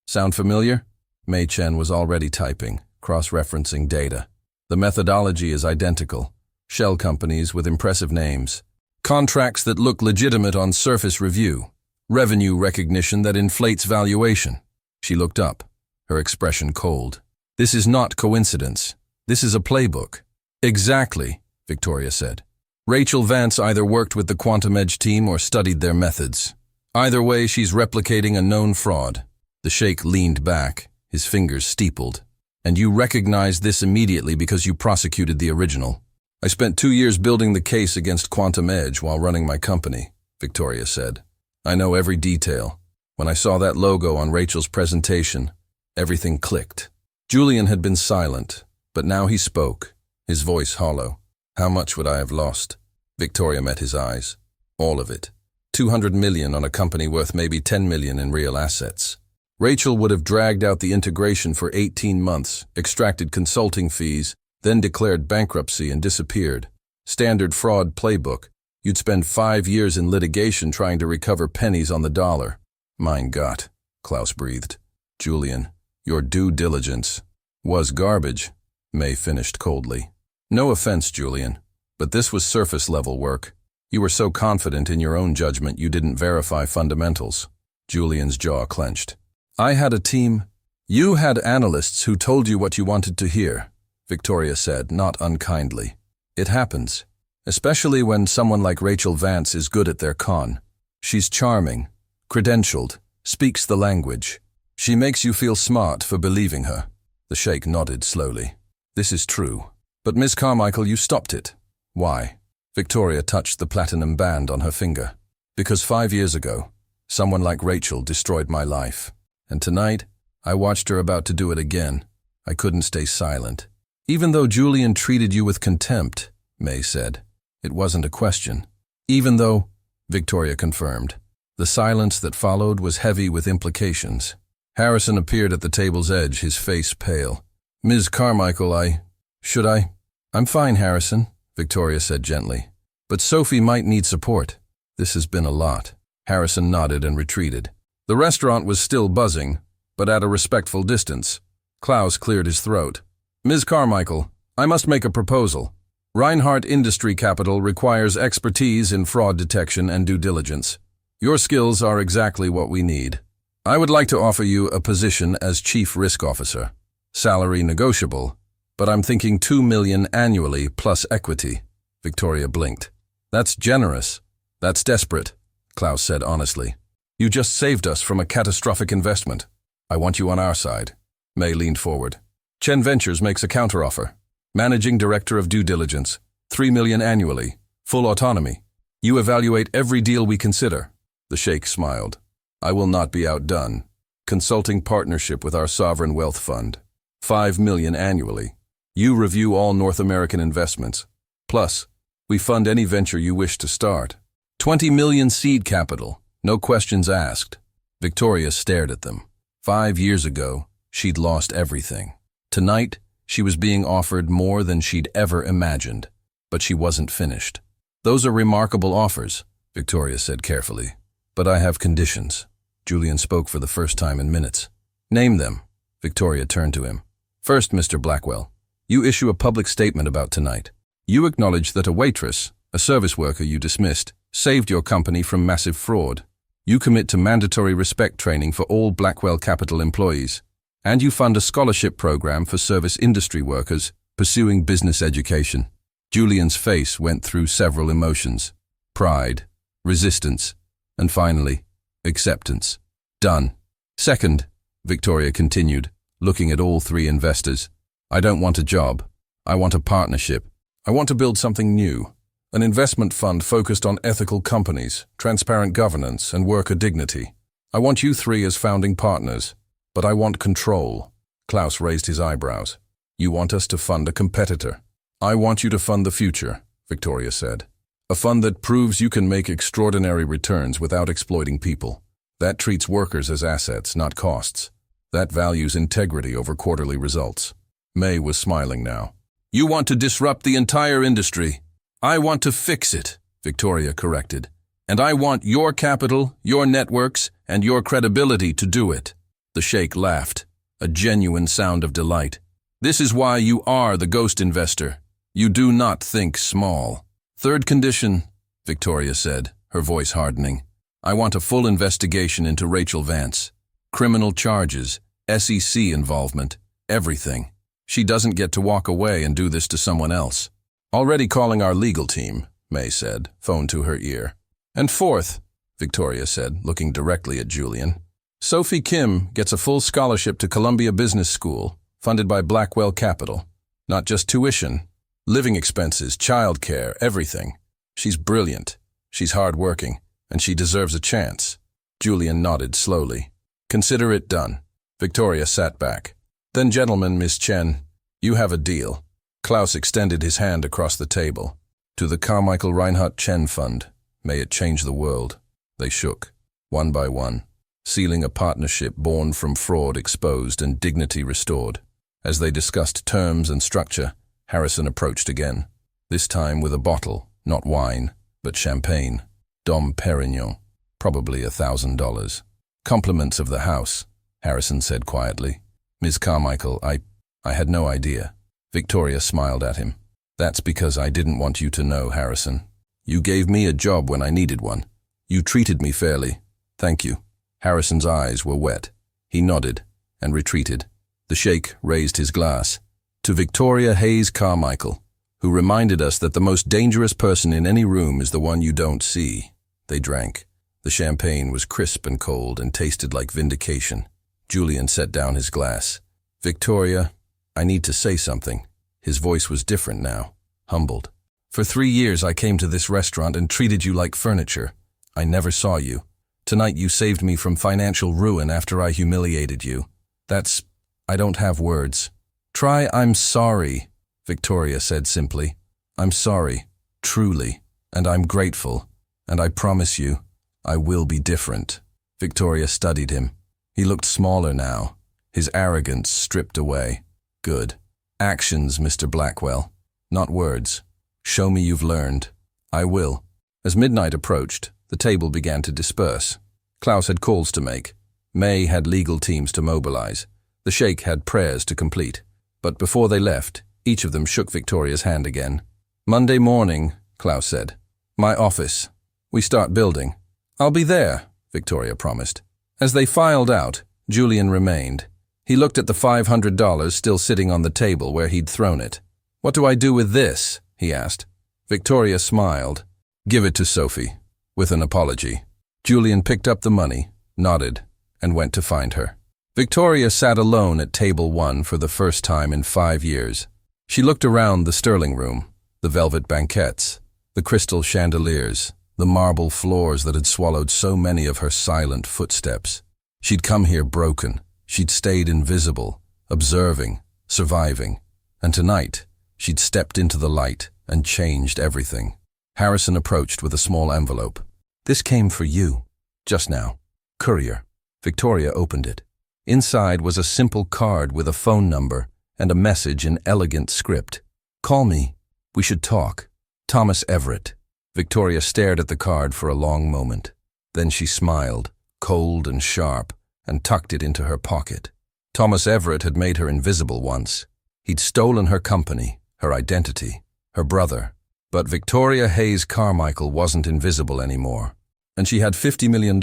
Sound familiar? Mei Chen was already typing, cross-referencing data. The methodology is identical. Shell companies with impressive names. Contracts that look legitimate on surface review. Revenue recognition that inflates valuation. She looked up, her expression cold. This is not coincidence. This is a playbook. Exactly, Victoria said. Rachel Vance either worked with the Quantum Edge team or studied their methods. Either way, she's replicating a known fraud. The Sheikh leaned back, his fingers steepled. And you recognized this immediately because you prosecuted the original. I spent 2 years building the case against Quantum Edge while running my company, Victoria said. I know every detail. When I saw that logo on Rachel's presentation, everything clicked. Julian had been silent, but now he spoke, his voice hollow. How much would I have lost? Victoria met his eyes. All of it. 200 million on a company worth maybe 10 million in real assets. Rachel would have dragged out the integration for 18 months, extracted consulting fees, then declared bankruptcy and disappeared. Standard fraud playbook. You'd spend 5 years in litigation trying to recover pennies on the dollar. Mein Gott, Klaus breathed. Julian, your due diligence was garbage, May finished coldly. No offense, Julian, but this was surface-level work. You were so confident in your own judgment you didn't verify fundamentals. Julian's jaw clenched. I had a team. You had analysts who told you what you wanted to hear, Victoria said, not unkindly. It happens, especially when someone like Rachel Vance is good at their con. She's charming, credentialed, speaks the language. She makes you feel smart for believing her. The sheikh nodded slowly. This is true. But Miss Carmichael, you stopped it. Why? Victoria touched the platinum band on her finger. Because 5 years ago, someone like Rachel destroyed my life. And tonight, I watched her about to do it again. I couldn't stay silent. Even though Julian treated you with contempt, May said. It wasn't a question. Even though, Victoria confirmed. The silence that followed was heavy with implications. Harrison appeared at the table's edge, his face pale. Ms. Carmichael, I'm fine, Harrison, Victoria said gently. But Sophie might need support. This has been a lot. Harrison nodded and retreated. The restaurant was still buzzing, but at a respectful distance. Klaus cleared his throat. Ms. Carmichael, I must make a proposal. Reinhardt Industry Capital requires expertise in fraud detection and due diligence. Your skills are exactly what we need. I would like to offer you a position as Chief Risk Officer. Salary negotiable, but I'm thinking $2 million annually plus equity. Victoria blinked. That's generous. That's desperate, Klaus said honestly. You just saved us from a catastrophic investment. I want you on our side. May leaned forward. Chen Ventures makes a counteroffer. Managing Director of Due Diligence. $3 million annually. Full autonomy. You evaluate every deal we consider. The sheikh smiled. I will not be outdone. Consulting partnership with our sovereign wealth fund. $5 million annually. You review all North American investments. Plus, we fund any venture you wish to start. $20 million seed capital. No questions asked. Victoria stared at them. 5 years ago, she'd lost everything. Tonight, she was being offered more than she'd ever imagined. But she wasn't finished. Those are remarkable offers, Victoria said carefully. But I have conditions. Julian spoke for the first time in minutes. Name them. Victoria turned to him. First, Mr. Blackwell, you issue a public statement about tonight. You acknowledge that a waitress, a service worker you dismissed, saved your company from massive fraud. You commit to mandatory respect training for all Blackwell Capital employees. And you fund a scholarship program for service industry workers pursuing business education. Julian's face went through several emotions. Pride, resistance, and finally, acceptance. Done. Second, Victoria continued, looking at all three investors. I don't want a job. I want a partnership. I want to build something new. An investment fund focused on ethical companies, transparent governance, and worker dignity. I want you three as founding partners. But I want control. Klaus raised his eyebrows. You want us to fund a competitor. I want you to fund the future, Victoria said. A fund that proves you can make extraordinary returns without exploiting people. That treats workers as assets, not costs. That values integrity over quarterly results. May was smiling now. You want to disrupt the entire industry. I want to fix it, Victoria corrected. And I want your capital, your networks, and your credibility to do it. The sheikh laughed, a genuine sound of delight. This is why you are the ghost investor. You do not think small. Third condition, Victoria said, her voice hardening. I want a full investigation into Rachel Vance. Criminal charges, SEC involvement, everything. She doesn't get to walk away and do this to someone else. Already calling our legal team, May said, phone to her ear. And fourth, Victoria said, looking directly at Julian. Sophie Kim gets a full scholarship to Columbia Business School, funded by Blackwell Capital. Not just tuition, living expenses, childcare, everything. She's brilliant, she's hardworking, and she deserves a chance. Julian nodded slowly. Consider it done. Victoria sat back. Then, gentlemen, Miss Chen, you have a deal. Klaus extended his hand across the table. To the Carmichael Reinhardt Chen Fund. May it change the world. They shook, one by one, sealing a partnership born from fraud exposed and dignity restored. As they discussed terms and structure, Harrison approached again, this time with a bottle, not wine, but champagne. Dom Perignon, probably $1,000. Compliments of the house, Harrison said quietly. Ms. Carmichael, I had no idea. Victoria smiled at him. That's because I didn't want you to know, Harrison. You gave me a job when I needed one. You treated me fairly. Thank you. Harrison's eyes were wet. He nodded and retreated. The sheikh raised his glass. To Victoria Hayes Carmichael, who reminded us that the most dangerous person in any room is the one you don't see. They drank. The champagne was crisp and cold and tasted like vindication. Julian set down his glass. Victoria, I need to say something. His voice was different now, humbled. For 3 years I came to this restaurant and treated you like furniture. I never saw you. Tonight you saved me from financial ruin after I humiliated you. I don't have words. Try I'm sorry, Victoria said simply. I'm sorry, truly, and I'm grateful, and I promise you, I will be different. Victoria studied him. He looked smaller now, his arrogance stripped away. Good. Actions, Mr. Blackwell, not words. Show me you've learned. I will. As midnight approached, the table began to disperse. Klaus had calls to make. May had legal teams to mobilize. The sheikh had prayers to complete. But before they left, each of them shook Victoria's hand again. Monday morning, Klaus said. My office. We start building. I'll be there, Victoria promised. As they filed out, Julian remained. He looked at the $500 still sitting on the table where he'd thrown it. What do I do with this? He asked. Victoria smiled. Give it to Sophie, with an apology. Julian picked up the money, nodded, and went to find her. Victoria sat alone at table 1 for the first time in 5 years. She looked around the Sterling room, the velvet banquettes, the crystal chandeliers, the marble floors that had swallowed so many of her silent footsteps. She'd come here broken. She'd stayed invisible, observing, surviving. And tonight, she'd stepped into the light and changed everything. Harrison approached with a small envelope. This came for you, just now. Courier. Victoria opened it. Inside was a simple card with a phone number and a message in elegant script. Call me. We should talk. Thomas Everett. Victoria stared at the card for a long moment. Then she smiled, cold and sharp, and tucked it into her pocket. Thomas Everett had made her invisible once. He'd stolen her company, her identity, her brother. But Victoria Hayes Carmichael wasn't invisible anymore. And she had $50 million,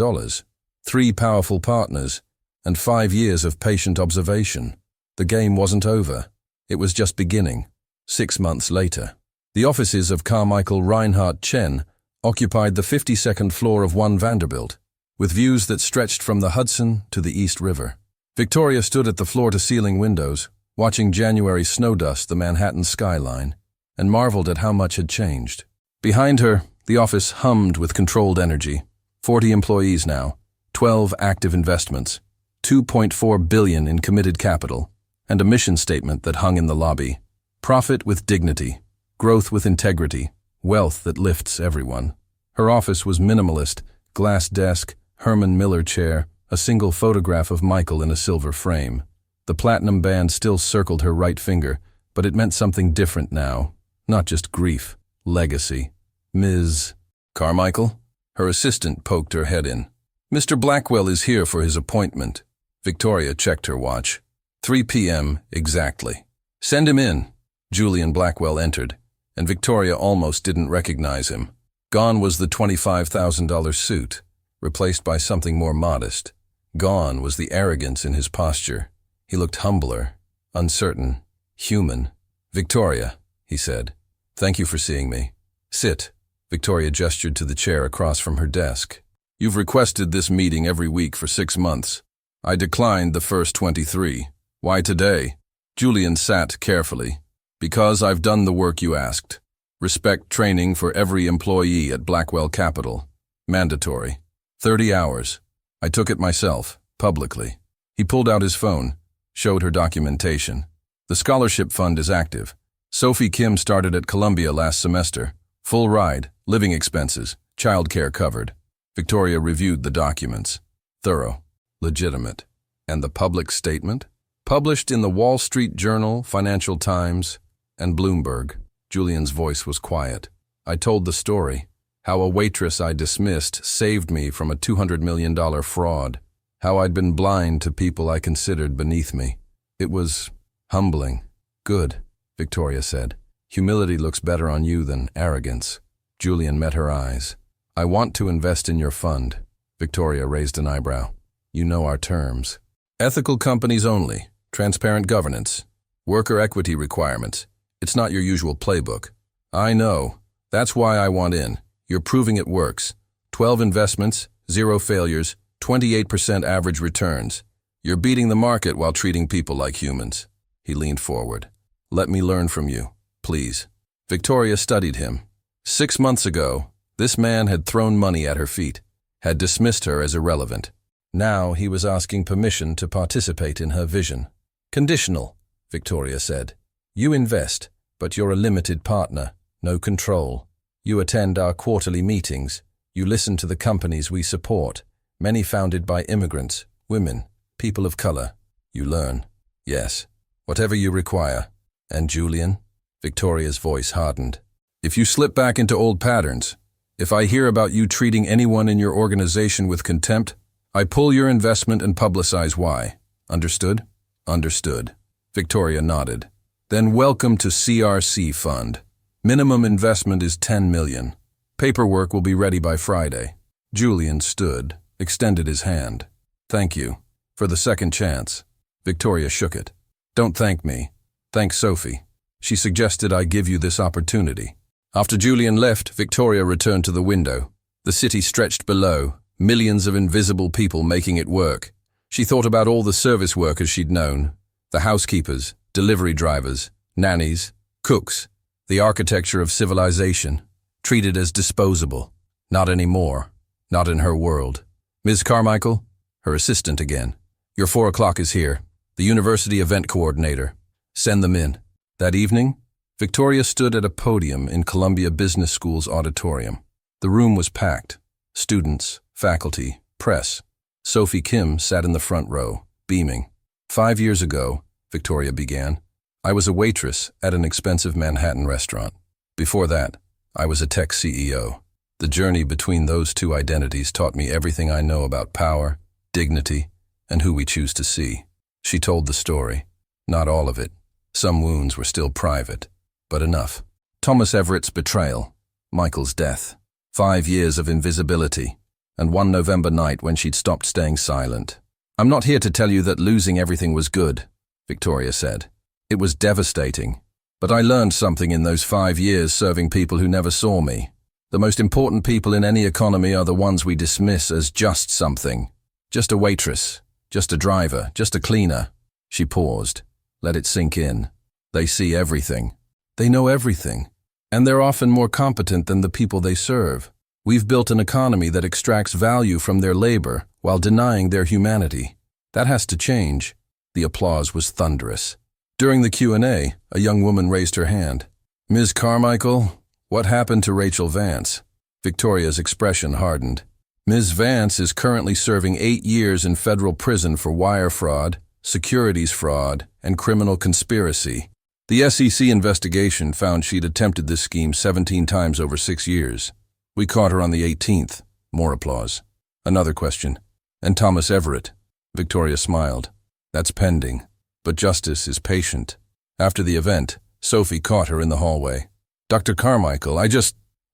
3 powerful partners, and 5 years of patient observation. The game wasn't over. It was just beginning. 6 months later. The offices of Carmichael Reinhardt Chen occupied the 52nd floor of 1 Vanderbilt, with views that stretched from the Hudson to the East River. Victoria stood at the floor-to-ceiling windows, watching January snow dust the Manhattan skyline, and marveled at how much had changed. Behind her, the office hummed with controlled energy. 40 employees now, 12 active investments, $2.4 billion in committed capital, and a mission statement that hung in the lobby. Profit with dignity, growth with integrity, wealth that lifts everyone. Her office was minimalist, glass desk, Herman Miller chair, a single photograph of Michael in a silver frame. The platinum band still circled her right finger, but it meant something different now. Not just grief, legacy. Ms. Carmichael? Her assistant poked her head in. Mr. Blackwell is here for his appointment. Victoria checked her watch. 3 p.m. exactly. Send him in. Julian Blackwell entered, and Victoria almost didn't recognize him. Gone was the $25,000 suit, replaced by something more modest. Gone was the arrogance in his posture. He looked humbler, uncertain, human. Victoria, he said, thank you for seeing me. Sit. Victoria gestured to the chair across from her desk. You've requested this meeting every week for 6 months. I declined the first 23. Why today? Julian sat carefully. Because I've done the work you asked. Respect training for every employee at Blackwell Capital. Mandatory. 30 hours. I took it myself, publicly. He pulled out his phone, showed her documentation. The scholarship fund is active. Sophie Kim started at Columbia last semester. Full ride, living expenses, childcare covered. Victoria reviewed the documents. Thorough, legitimate. And the public statement? Published in the Wall Street Journal, Financial Times, and Bloomberg. Julian's voice was quiet. I told the story. How a waitress I dismissed saved me from a $200 million fraud. How I'd been blind to people I considered beneath me. It was humbling. Good, Victoria said. Humility looks better on you than arrogance. Julian met her eyes. I want to invest in your fund. Victoria raised an eyebrow. You know our terms. Ethical companies only, transparent governance, worker equity requirements. It's not your usual playbook. I know. That's why I want in. You're proving it works. 12 investments, 0 failures, 28% average returns. You're beating the market while treating people like humans. He leaned forward. Let me learn from you, please. Victoria studied him. 6 months ago, this man had thrown money at her feet, had dismissed her as irrelevant. Now he was asking permission to participate in her vision. Conditional, Victoria said. You invest, but you're a limited partner, no control. You attend our quarterly meetings. You listen to the companies we support, many founded by immigrants, women, people of color. You learn. Yes, whatever you require. And Julian? Victoria's voice hardened. If you slip back into old patterns, if I hear about you treating anyone in your organization with contempt, I pull your investment and publicize why. Understood? Understood. Victoria nodded. Then welcome to CRC Fund. Minimum investment is $10 million. Paperwork will be ready by Friday. Julian stood, extended his hand. Thank you. For the second chance. Victoria shook it. Don't thank me. Thank Sophie. She suggested I give you this opportunity. After Julian left, Victoria returned to the window. The city stretched below, millions of invisible people making it work. She thought about all the service workers she'd known, the housekeepers, delivery drivers, nannies, cooks, the architecture of civilization, treated as disposable. Not anymore. Not in her world. Ms. Carmichael? Her assistant again. Your 4 o'clock is here. The university event coordinator. Send them in. That evening, Victoria stood at a podium in Columbia Business School's auditorium. The room was packed. Students, faculty, press. Sophie Kim sat in the front row, beaming. 5 years ago, Victoria began, I was a waitress at an expensive Manhattan restaurant. Before that, I was a tech CEO. The journey between those two identities taught me everything I know about power, dignity, and who we choose to see. She told the story. Not all of it. Some wounds were still private, but enough. Thomas Everett's betrayal, Michael's death, 5 years of invisibility, and one November night when she'd stopped staying silent. I'm not here to tell you that losing everything was good, Victoria said. It was devastating, but I learned something in those 5 years serving people who never saw me. The most important people in any economy are the ones we dismiss as just something. Just a waitress, just a driver, just a cleaner. She paused. Let it sink in. They see everything. They know everything. And they're often more competent than the people they serve. We've built an economy that extracts value from their labor while denying their humanity. That has to change. The applause was thunderous. During the Q&A, a young woman raised her hand. Ms. Carmichael, what happened to Rachel Vance? Victoria's expression hardened. Ms. Vance is currently serving 8 years in federal prison for wire fraud, securities fraud, and criminal conspiracy. The SEC investigation found she'd attempted this scheme 17 times over 6 years. We caught her on the 18th. More applause. Another question. And Thomas Everett? Victoria smiled. That's pending. But justice is patient. After the event, Sophie caught her in the hallway. Dr. Carmichael,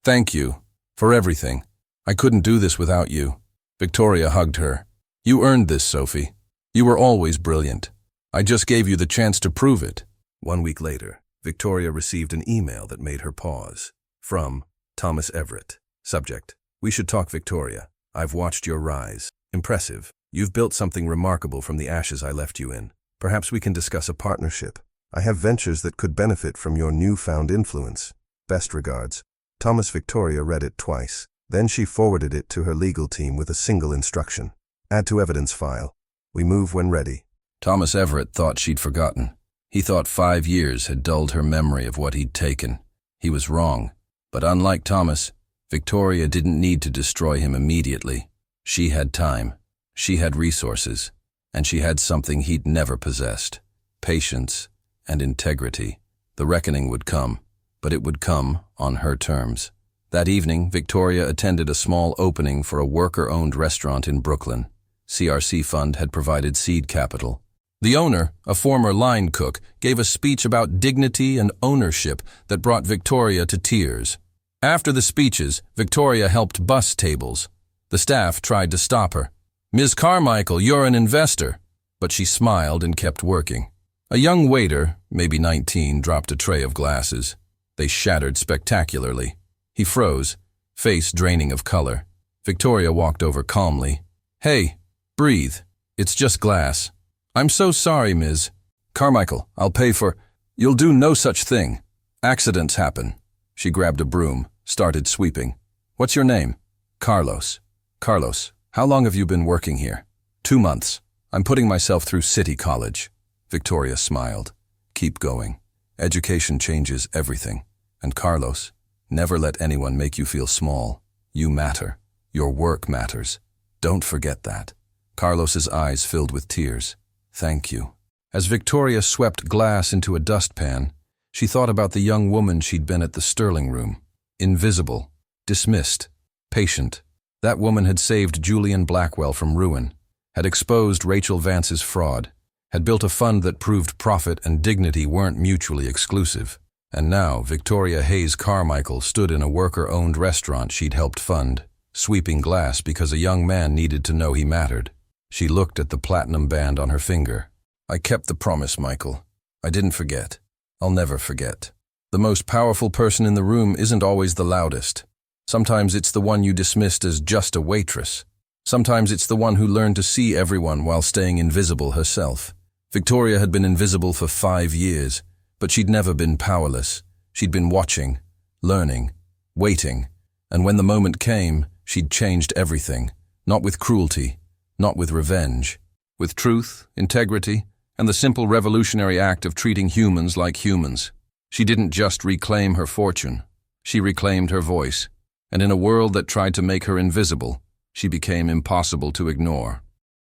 thank you for everything. I couldn't do this without you. Victoria hugged her. You earned this, Sophie. You were always brilliant. I just gave you the chance to prove it. 1 week later, Victoria received an email that made her pause. From Thomas Everett. Subject: We should talk, Victoria. I've watched your rise. Impressive. You've built something remarkable from the ashes I left you in. Perhaps we can discuss a partnership. I have ventures that could benefit from your newfound influence. Best regards. Thomas. Victoria read it twice. Then she forwarded it to her legal team with a single instruction. Add to evidence file. We move when ready. Thomas Everett thought she'd forgotten. He thought 5 years had dulled her memory of what he'd taken. He was wrong. But unlike Thomas, Victoria didn't need to destroy him immediately. She had time. She had resources. And she had something he'd never possessed. Patience and integrity. The reckoning would come, but it would come on her terms. That evening, Victoria attended a small opening for a worker-owned restaurant in Brooklyn. CRC Fund had provided seed capital. The owner, a former line cook, gave a speech about dignity and ownership that brought Victoria to tears. After the speeches, Victoria helped bus tables. The staff tried to stop her. "Ms. Carmichael, you're an investor." But she smiled and kept working. A young waiter, maybe 19, dropped a tray of glasses. They shattered spectacularly. He froze, face draining of color. Victoria walked over calmly. "Hey, breathe. It's just glass." "I'm so sorry, Ms. Carmichael, I'll pay for—" "You'll do no such thing. Accidents happen." She grabbed a broom, started sweeping. "What's your name?" "Carlos." "Carlos, how long have you been working here?" 2 months. I'm putting myself through city college." Victoria smiled. "Keep going. Education changes everything. And Carlos, never let anyone make you feel small. You matter. Your work matters. Don't forget that." Carlos's eyes filled with tears. "Thank you." As Victoria swept glass into a dustpan, she thought about the young woman she'd been at the Sterling Room. Invisible, dismissed, patient. That woman had saved Julian Blackwell from ruin, had exposed Rachel Vance's fraud, had built a fund that proved profit and dignity weren't mutually exclusive. And now Victoria Hayes Carmichael stood in a worker-owned restaurant she'd helped fund, sweeping glass because a young man needed to know he mattered. She looked at the platinum band on her finger. "I kept the promise, Michael. I didn't forget. I'll never forget. The most powerful person in the room isn't always the loudest. Sometimes it's the one you dismissed as just a waitress. Sometimes it's the one who learned to see everyone while staying invisible herself." Victoria had been invisible for 5 years, but she'd never been powerless. She'd been watching, learning, waiting, and when the moment came, she'd changed everything, not with cruelty, not with revenge, with truth, integrity, and the simple revolutionary act of treating humans like humans. She didn't just reclaim her fortune, she reclaimed her voice, and in a world that tried to make her invisible, she became impossible to ignore.